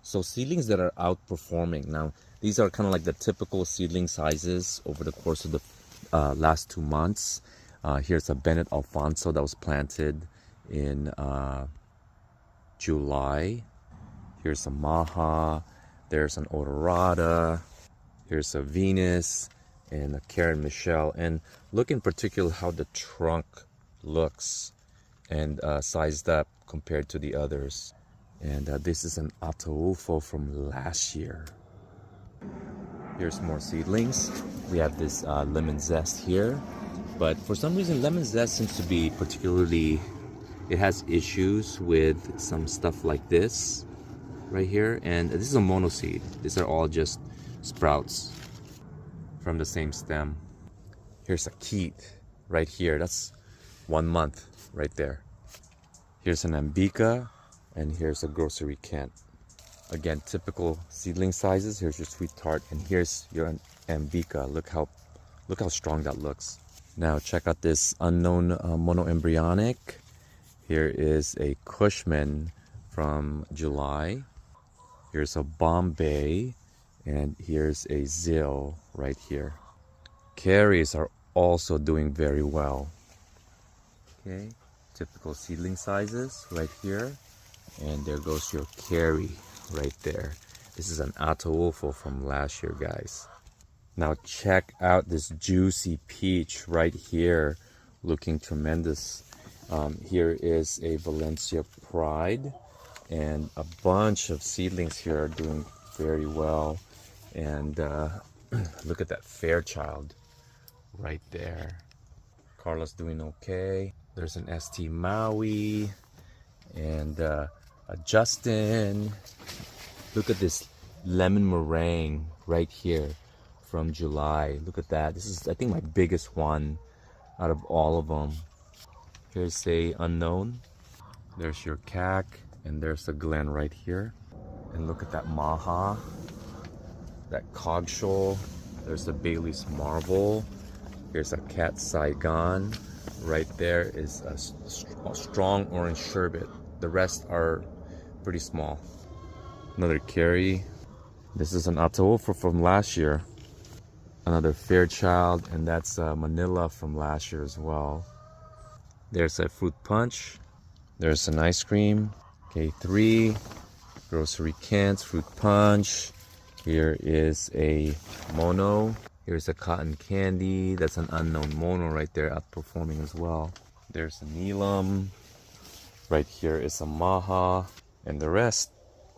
So seedlings that are outperforming. Now, these are kind of like the typical seedling sizes over the course of the last 2 months. Here's a Bennett Alfonso that was planted in July. Here's a Maha. There's an Odorata. Here's a Venus and a Karen Michelle. And look in particular how the trunk looks and sized up compared to the others. And this is an Ataulfo from last year. Here's more seedlings. We have this lemon zest here. But for some reason, lemon zest seems to be particularly, it has issues with some stuff like this right here. And this is a monoseed. These are all just sprouts from the same stem. Here's a keat right here. That's 1 month right there. Here's an Ambika, and here's a grocery Kent. Again, typical seedling sizes. Here's your sweet tart, and here's your Ambika. Look how strong that looks. Now check out this unknown monoembryonic. Here is a Cushman from July. Here's a Bombay, and here's a Zill right here. Carries are also doing very well. Okay, typical seedling sizes right here. And there goes your carry right there. This is an Ataulfo from last year, guys. Now check out this juicy peach right here, looking tremendous. Here is a Valencia Pride, and a bunch of seedlings here are doing very well. And look at that Fairchild right there. Carla's doing okay. There's an ST Maui and a Justin. Look at this lemon meringue right here from July. Look at that. This is, I think, my biggest one out of all of them. Here's a unknown. There's your CAC, and there's the Glen right here. And look at that Maha, that Cogshoal. There's the Bailey's Marble. Here's a Cat Saigon. Right there is a strong orange sherbet. The rest are pretty small. Another Carry. This is an Ataulfo from last year. Another Fairchild, and that's Manila from last year as well. There's a Fruit Punch. There's an ice cream. K3. Grocery Kent, Fruit Punch. Here is a Mono. Here's a Cotton Candy. That's an unknown Mono right there, outperforming as well. There's a Neelam. Right here is a Maha. And the rest